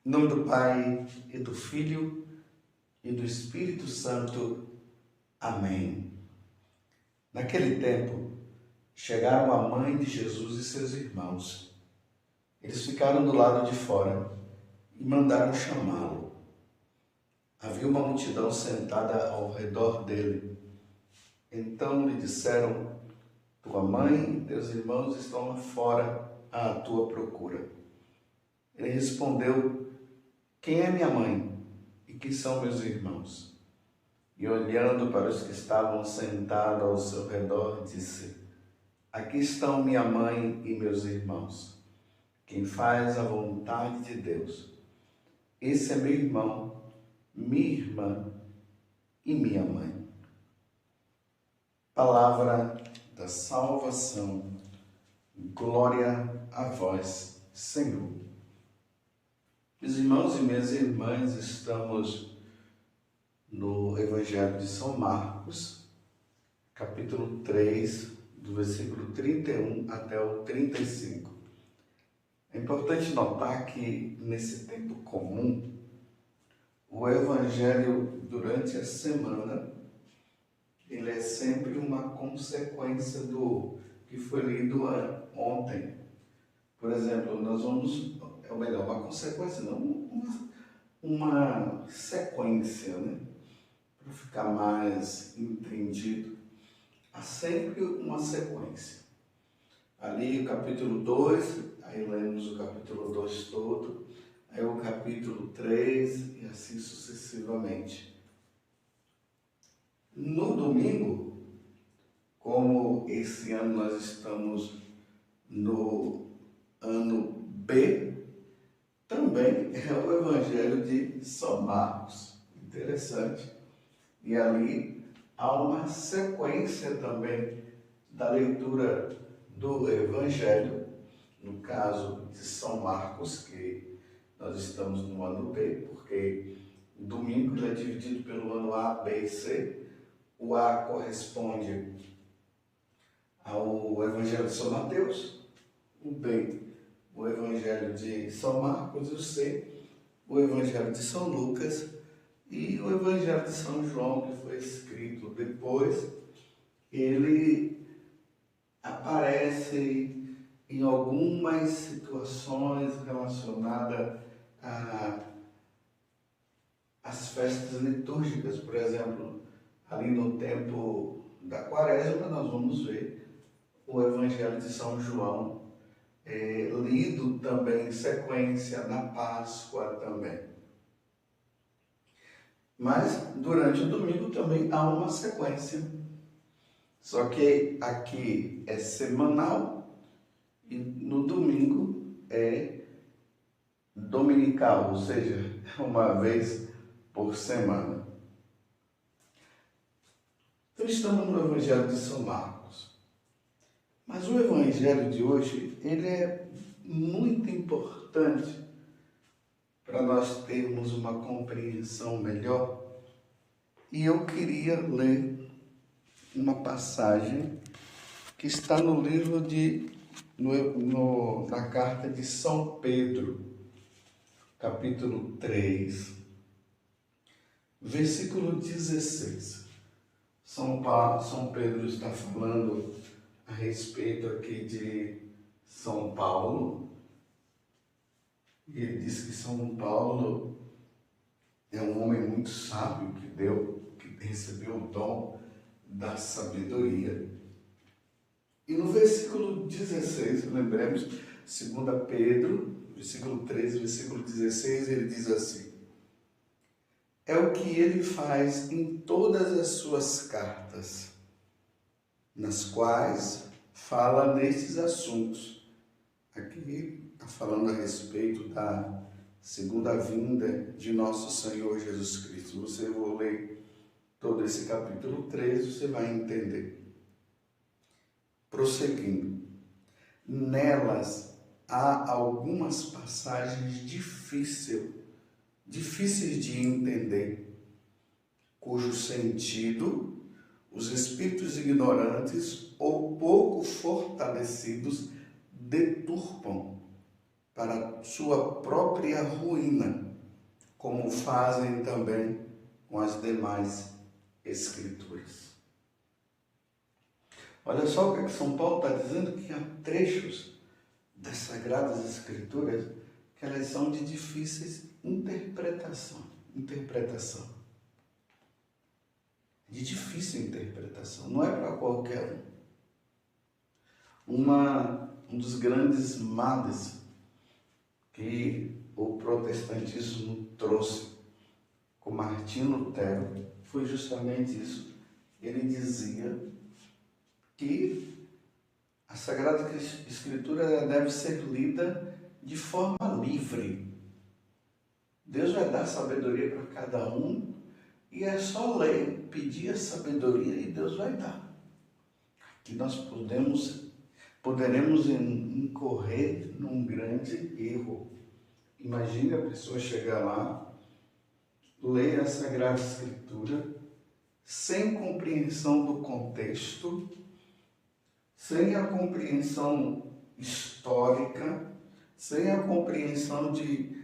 Em nome do Pai, e do Filho, e do Espírito Santo. Amém. Naquele tempo, chegaram a mãe de Jesus e seus irmãos. Eles ficaram do lado de fora e mandaram chamá-lo. Havia uma multidão sentada ao redor dele. Então lhe disseram: tua mãe e teus irmãos estão lá fora à tua procura. Ele respondeu: quem é minha mãe e quem são meus irmãos? E olhando para os que estavam sentados ao seu redor, disse: aqui estão minha mãe e meus irmãos, quem faz a vontade de Deus. Esse é meu irmão, minha irmã e minha mãe. Palavra da salvação. Glória a vós, Senhor. Meus irmãos e minhas irmãs, estamos no Evangelho de São Marcos, capítulo 3, do versículo 31 até o 35. É importante notar que, nesse tempo comum, o Evangelho, durante a semana, ele é sempre uma consequência do que foi lido ontem. Por exemplo, nós vamos, uma consequência, não uma sequência, né? Para ficar mais entendido, há sempre uma sequência. Ali o capítulo 2, aí lemos o capítulo 2 todo, aí o capítulo 3 e assim sucessivamente. No domingo, como esse ano nós estamos no ano B, também é o Evangelho de São Marcos. Interessante. E ali há uma sequência também da leitura do Evangelho, no caso de São Marcos, que nós estamos no ano B, porque o domingo ele é dividido pelo ano A, B e C. O A corresponde ao Evangelho de São Mateus, o B, o Evangelho de São Marcos, e o C, o Evangelho de São Lucas, e o Evangelho de São João, que foi escrito depois. Ele aparece em algumas situações relacionadas às festas litúrgicas. Por exemplo, ali no tempo da Quaresma, nós vamos ver o Evangelho de São João, lido também em sequência na Páscoa também. Mas durante o domingo também há uma sequência. Só que aqui é semanal e no domingo é dominical, ou seja, uma vez por semana. Então estamos no Evangelho de São Marcos. Mas o Evangelho de hoje, ele é muito importante para nós termos uma compreensão melhor. E eu queria ler uma passagem que está no livro na carta de São Pedro, capítulo 3, versículo 16. São Pedro está falando a respeito aqui de São Paulo. E ele diz que São Paulo é um homem muito sábio que recebeu o dom da sabedoria. E no versículo 16, lembremos, 2 Pedro, versículo 13, versículo 16, ele diz assim: é o que ele faz em todas as suas cartas, nas quais fala nestes assuntos. Aqui está falando a respeito da segunda vinda de nosso Senhor Jesus Cristo. Você vai ler todo esse capítulo 13, você vai entender. Prosseguindo. Nelas há algumas passagens difíceis de entender, cujo sentido os espíritos ignorantes ou pouco fortalecidos deturpam, para sua própria ruína, como fazem também com as demais Escrituras. Olha só o que São Paulo está dizendo, que há trechos das Sagradas Escrituras que elas são de difíceis interpretação. De difícil interpretação, não é para qualquer um. Um dos grandes males que o protestantismo trouxe com Martinho Lutero foi justamente isso. Ele dizia que a Sagrada Escritura deve ser lida de forma livre. Deus vai dar sabedoria para cada um e é só ler, pedir a sabedoria e Deus vai dar. Aqui nós poderemos incorrer num grande erro. Imagine a pessoa chegar lá, ler a Sagrada Escritura sem compreensão do contexto, sem a compreensão histórica, sem a compreensão de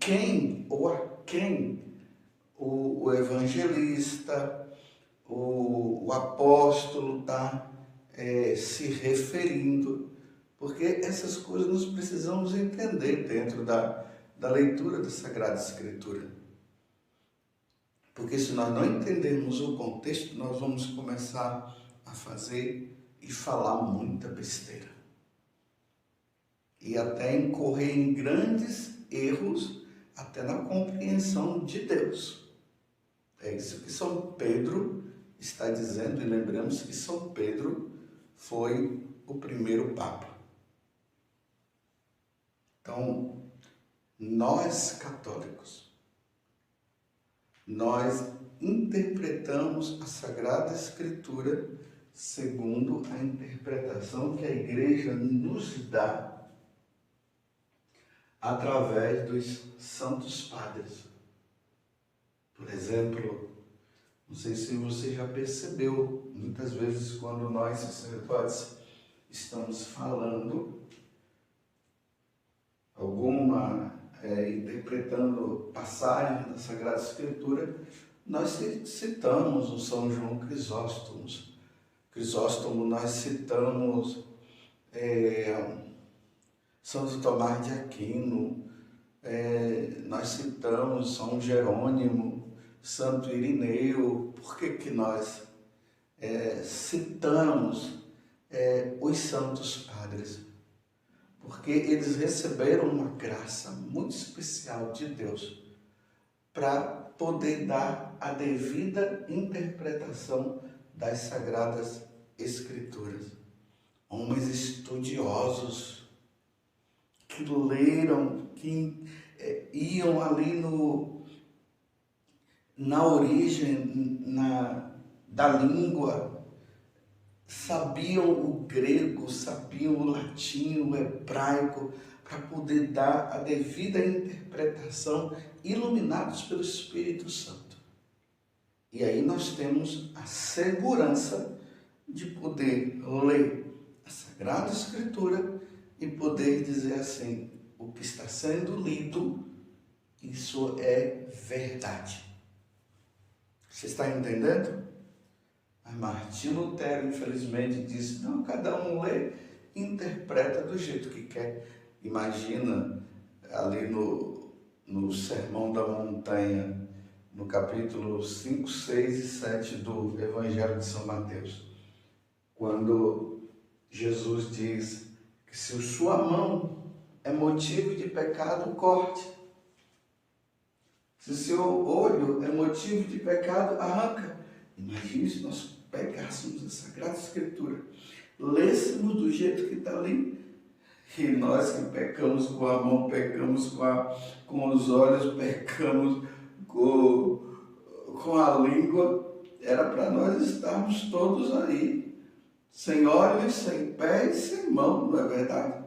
quem ou a quem o evangelista, o apóstolo está se referindo, porque essas coisas nós precisamos entender dentro da leitura da Sagrada Escritura. Porque se nós não entendermos o contexto, nós vamos começar a fazer e falar muita besteira. E até incorrer em grandes erros, até na compreensão de Deus. É isso que São Pedro está dizendo, e lembramos que São Pedro foi o primeiro Papa. Então, nós católicos, nós interpretamos a Sagrada Escritura segundo a interpretação que a Igreja nos dá através dos Santos Padres. Por exemplo, não sei se você já percebeu, muitas vezes quando nós, sacerdotes, estamos falando interpretando passagens da Sagrada Escritura, nós citamos o São João Crisóstomo, nós citamos Santo Tomás de Aquino, nós citamos São Jerônimo, Santo Irineu. Por que nós citamos os Santos Padres? Porque eles receberam uma graça muito especial de Deus para poder dar a devida interpretação das Sagradas Escrituras. Homens estudiosos que leram, que iam ali na origem da língua, sabiam o grego, sabiam o latim, o hebraico, para poder dar a devida interpretação, iluminados pelo Espírito Santo. E aí nós temos a segurança de poder ler a Sagrada Escritura e poder dizer assim: o que está sendo lido, isso é verdade. Você está entendendo? Mas Martinho Lutero, infelizmente, disse: não, cada um lê e interpreta do jeito que quer. Imagina ali no Sermão da Montanha, no capítulo 5, 6 e 7 do Evangelho de São Mateus, quando Jesus diz que se sua mão é motivo de pecado, corte. Se seu olho é motivo de pecado, arranca. Imagine se nós pegássemos a Sagrada Escritura, lêssemos do jeito que está ali, e nós que pecamos com a mão, pecamos com os olhos, pecamos com a língua, era para nós estarmos todos aí, sem olhos, sem pés, sem mão, não é verdade?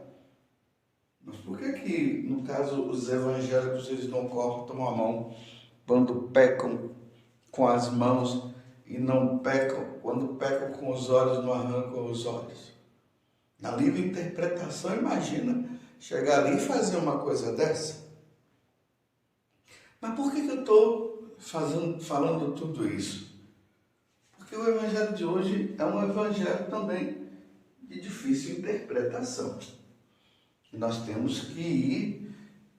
Mas por que no caso, os evangélicos, eles não cortam a mão quando pecam com as mãos e não pecam, quando pecam com os olhos, não arrancam os olhos? Na livre interpretação, imagina chegar ali e fazer uma coisa dessa. Mas por que eu estou falando tudo isso? Porque o evangelho de hoje é um evangelho também de difícil interpretação. E nós temos que ir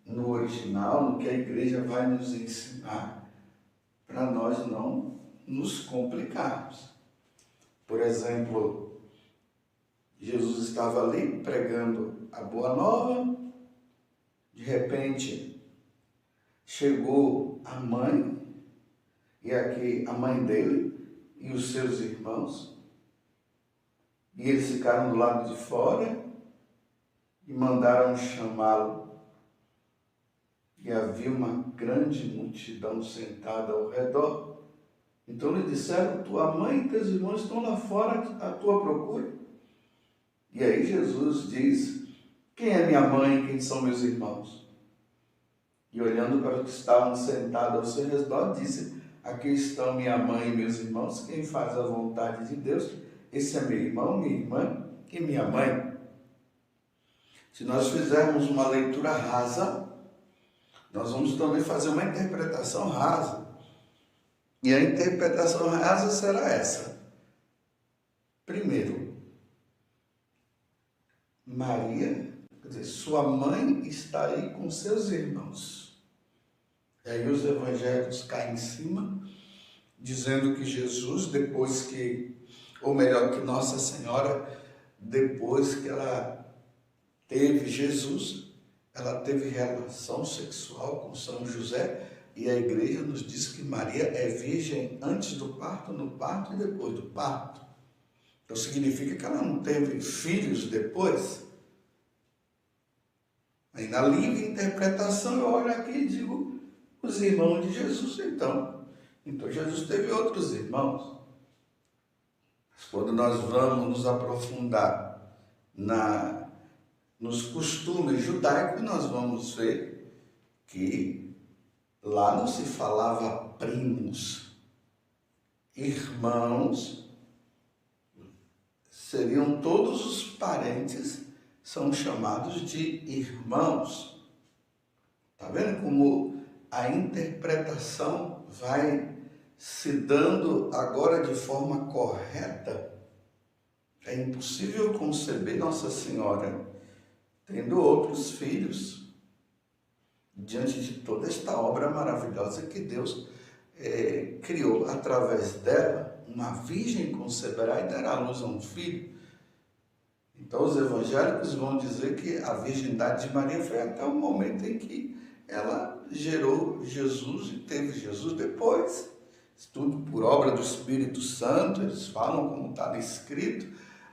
no original, no que a igreja vai nos ensinar, para nós não nos complicarmos. Por exemplo, Jesus estava ali pregando a boa nova, de repente chegou a mãe, e aqui a mãe dele e os seus irmãos, e eles ficaram do lado de fora e mandaram chamá-lo. E havia uma grande multidão sentada ao redor. Então lhe disseram: tua mãe e teus irmãos estão lá fora à tua procura. E aí Jesus diz: quem é minha mãe e quem são meus irmãos? E olhando para os que estavam sentados ao seu redor, disse: aqui estão minha mãe e meus irmãos, quem faz a vontade de Deus, esse é meu irmão, minha irmã e minha mãe. Se nós fizermos uma leitura rasa, nós vamos também fazer uma interpretação rasa. E a interpretação rasa será essa. Primeiro, Maria, quer dizer, sua mãe está aí com seus irmãos. E aí os evangelhos caem em cima, dizendo que Jesus, depois que, ou melhor, que Nossa Senhora, depois que ela teve Jesus, ela teve relação sexual com São José, e a igreja nos diz que Maria é virgem antes do parto, no parto e depois do parto. Então significa que ela não teve filhos depois. Aí na livre interpretação eu olho aqui e digo, os irmãos de Jesus então. Então Jesus teve outros irmãos. Mas quando nós vamos nos aprofundar nos costumes judaicos, nós vamos ver que lá não se falava primos. Irmãos seriam todos os parentes, são chamados de irmãos. Está vendo como a interpretação vai se dando agora de forma correta? É impossível conceber Nossa Senhora tendo outros filhos diante de toda esta obra maravilhosa que Deus criou através dela. Uma virgem conceberá e dará à luz a um filho. Então os evangélicos vão dizer que a virgindade de Maria foi até o momento em que ela gerou Jesus e teve Jesus depois. Tudo por obra do Espírito Santo, eles falam como está escrito,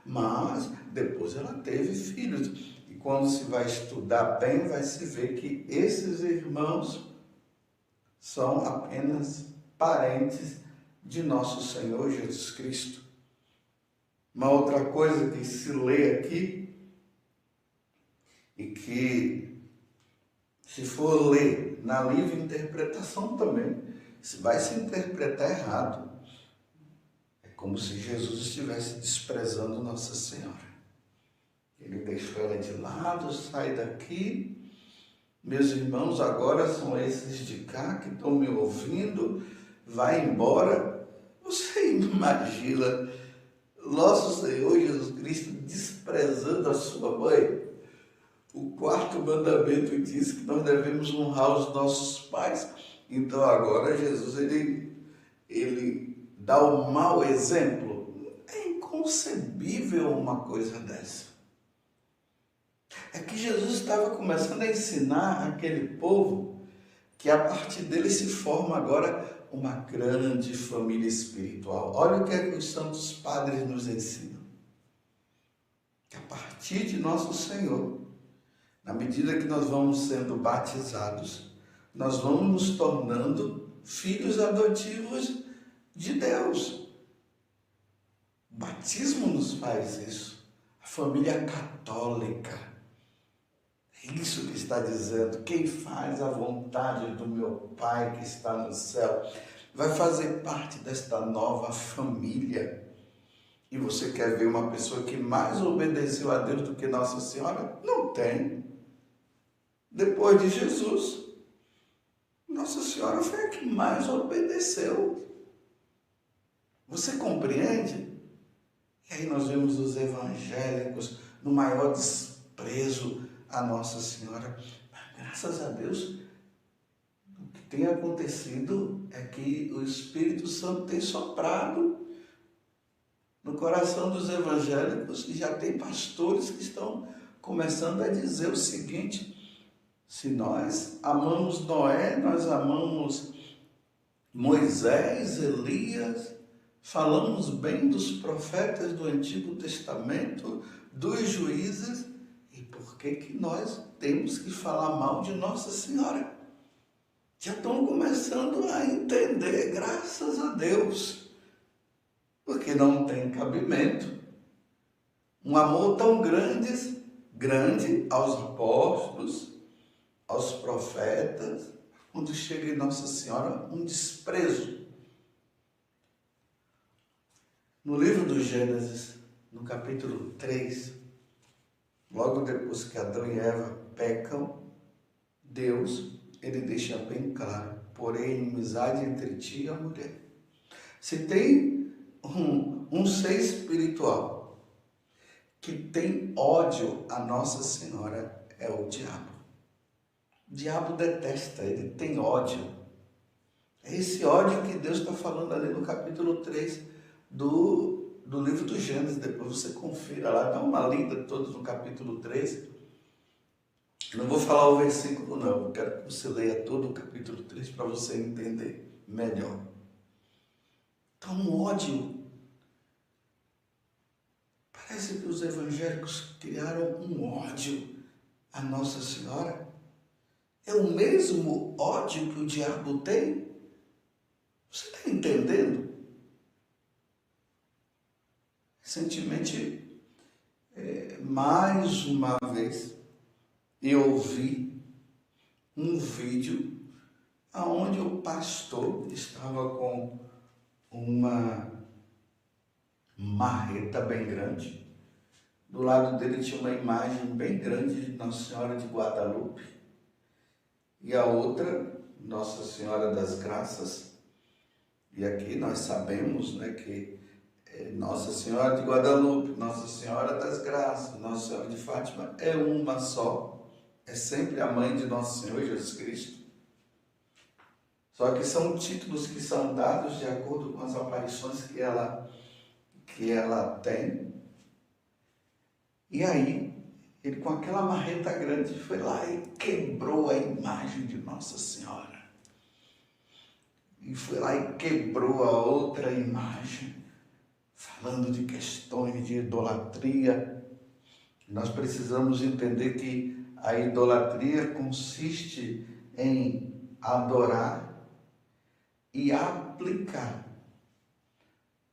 mas depois ela teve filhos. E quando se vai estudar bem, vai se ver que esses irmãos são apenas parentes de nosso Senhor Jesus Cristo. Uma outra coisa que se lê aqui, e que se for ler na livre interpretação também, vai se interpretar errado. É como se Jesus estivesse desprezando Nossa Senhora. Ele deixou ela de lado, sai daqui. Meus irmãos agora são esses de cá que estão me ouvindo. Vai embora. Você imagina nosso Senhor Jesus Cristo desprezando a sua mãe? O quarto mandamento diz que nós devemos honrar os nossos pais. Então agora Jesus ele dá o mau exemplo. É inconcebível uma coisa dessa. É que Jesus estava começando a ensinar aquele povo que a partir dele se forma agora uma grande família espiritual. Olha o que é que os santos padres nos ensinam. Que a partir de nosso Senhor, na medida que nós vamos sendo batizados, nós vamos nos tornando filhos adotivos de Deus. O batismo nos faz isso. A família católica. É isso que está dizendo. Quem faz a vontade do meu Pai que está no céu vai fazer parte desta nova família. E você quer ver uma pessoa que mais obedeceu a Deus do que Nossa Senhora? Não tem. Depois de Jesus, Nossa Senhora foi a que mais obedeceu. Você compreende? E aí nós vemos os evangélicos no maior desprezo a Nossa Senhora. Mas, graças a Deus, o que tem acontecido é que o Espírito Santo tem soprado no coração dos evangélicos e já tem pastores que estão começando a dizer o seguinte: se nós amamos Noé, nós amamos Moisés, Elias, falamos bem dos profetas do Antigo Testamento, dos juízes, e por que nós temos que falar mal de Nossa Senhora? Já estão começando a entender, graças a Deus, porque não tem cabimento um amor tão grande aos apóstolos, aos profetas, quando chega em Nossa Senhora, um desprezo. No livro do Gênesis, no capítulo 3, logo depois que Adão e Eva pecam, Deus, ele deixa bem claro: porém, inimizade entre ti e a mulher. Se tem um ser espiritual que tem ódio a Nossa Senhora, é o diabo. O diabo detesta, ele tem ódio. É esse ódio que Deus está falando ali no capítulo 3 do livro do Gênesis. Depois você confira lá, dá uma lida toda no capítulo 3. Eu não vou falar o versículo não, eu quero que você leia todo o capítulo 3 para você entender melhor. Então, um ódio. Parece que os evangélicos criaram um ódio a Nossa Senhora. É o mesmo ódio que o diabo tem? Você está entendendo? Recentemente, mais uma vez, eu vi um vídeo onde o pastor estava com uma marreta bem grande. Do lado dele tinha uma imagem bem grande de Nossa Senhora de Guadalupe e a outra, Nossa Senhora das Graças. E aqui nós sabemos, né, que Nossa Senhora de Guadalupe, Nossa Senhora das Graças, Nossa Senhora de Fátima é uma só. É sempre a mãe de Nosso Senhor Jesus Cristo. Só que são títulos que são dados de acordo com as aparições que ela tem. E aí, ele com aquela marreta grande foi lá e quebrou a imagem de Nossa Senhora. E foi lá e quebrou a outra imagem, falando de questões de idolatria. Nós precisamos entender que a idolatria consiste em adorar e aplicar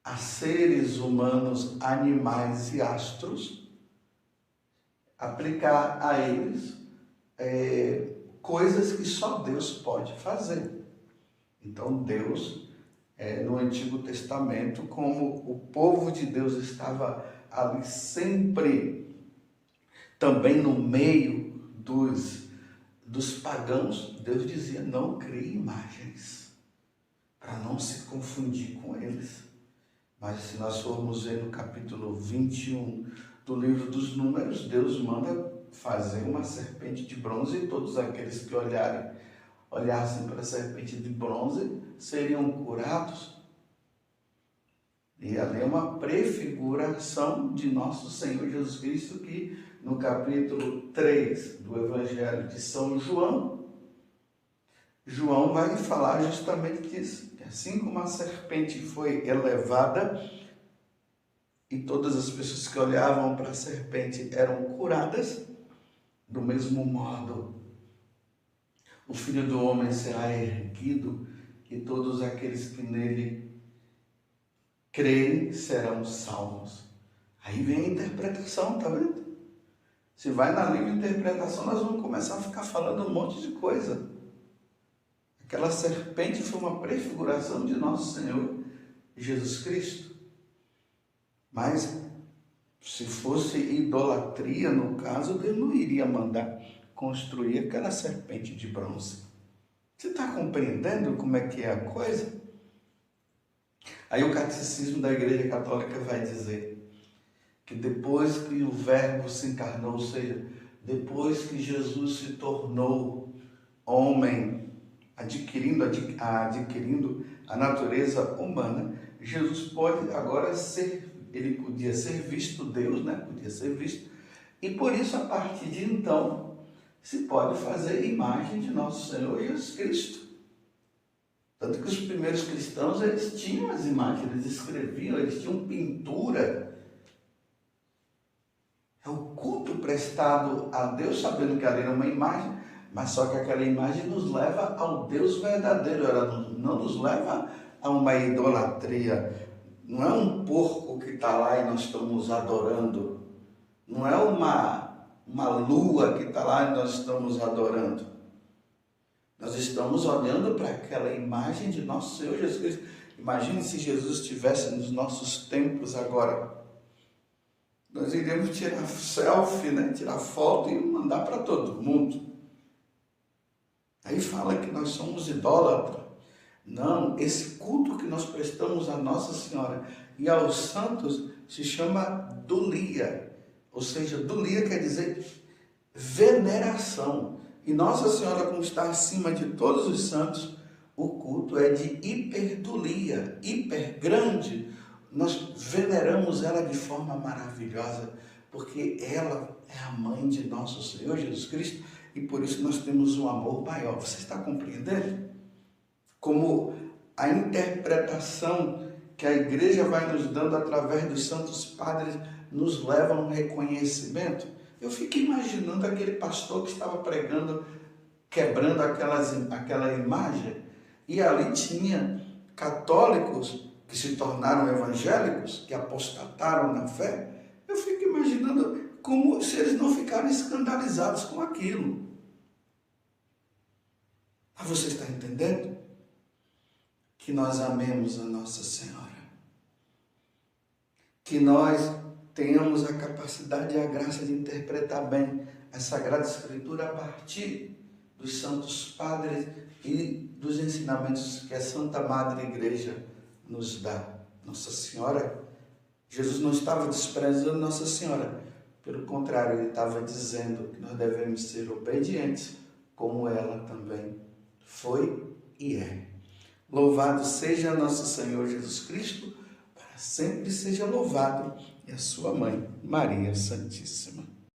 a seres humanos, animais e astros, aplicar a eles coisas que só Deus pode fazer. Então Deus, no Antigo Testamento, como o povo de Deus estava ali sempre, também no meio dos pagãos, Deus dizia: não crie imagens, para não se confundir com eles. Mas se nós formos ver no capítulo 21 do livro dos Números, Deus manda fazer uma serpente de bronze e todos aqueles que olhassem para a serpente de bronze seriam curados. E ali é uma prefiguração de nosso Senhor Jesus Cristo, que no capítulo 3 do Evangelho de São João, João vai falar justamente disso, que assim como a serpente foi elevada e todas as pessoas que olhavam para a serpente eram curadas, do mesmo modo o Filho do Homem será erguido e todos aqueles que nele creem serão salvos. Aí vem a interpretação, tá vendo? Se vai na livre interpretação, nós vamos começar a ficar falando um monte de coisa. Aquela serpente foi uma prefiguração de nosso Senhor Jesus Cristo. Mas se fosse idolatria, no caso, Deus não iria mandar construir aquela serpente de bronze. Você está compreendendo como é que é a coisa? Aí o catecismo da Igreja Católica vai dizer que depois que o Verbo se encarnou, ou seja, depois que Jesus se tornou homem, adquirindo a natureza humana, Jesus pode agora ser, ele podia ser visto Deus, né? Podia ser visto, e por isso a partir de então se pode fazer imagem de nosso Senhor Jesus Cristo. Tanto que os primeiros cristãos, eles tinham as imagens, eles escreviam, eles tinham pintura. É o culto prestado a Deus, sabendo que ali era uma imagem, mas só que aquela imagem nos leva ao Deus verdadeiro, ela não nos leva a uma idolatria. Não é um porco que está lá e nós estamos adorando. Não é uma lua que está lá e nós estamos adorando. Nós estamos olhando para aquela imagem de nosso Senhor Jesus Cristo. Imagine se Jesus estivesse nos nossos tempos agora. Nós iríamos tirar selfie, né? Tirar foto e mandar para todo mundo. Aí fala que nós somos idólatras. Não, esse culto que nós prestamos a Nossa Senhora e aos santos se chama dulia. Ou seja, dulia quer dizer veneração. E Nossa Senhora, como está acima de todos os santos, o culto é de hiperdulia, hiper grande. Nós veneramos ela de forma maravilhosa, porque ela é a mãe de nosso Senhor Jesus Cristo, e por isso nós temos um amor maior. Você está compreendendo? Como a interpretação que a igreja vai nos dando através dos santos padres nos leva a um reconhecimento. Eu fico imaginando aquele pastor que estava pregando, quebrando aquela imagem, e ali tinha católicos que se tornaram evangélicos, que apostataram na fé. Eu fico imaginando como se eles não ficaram escandalizados com aquilo. Mas você está entendendo? Que nós amemos a Nossa Senhora. Que nós tenhamos a capacidade e a graça de interpretar bem a Sagrada Escritura a partir dos santos padres e dos ensinamentos que a Santa Madre Igreja nos dá. Nossa Senhora, Jesus não estava desprezando Nossa Senhora, pelo contrário, ele estava dizendo que nós devemos ser obedientes, como ela também foi e é. Louvado seja nosso Senhor Jesus Cristo, para sempre seja louvado, e a sua mãe, Maria Santíssima.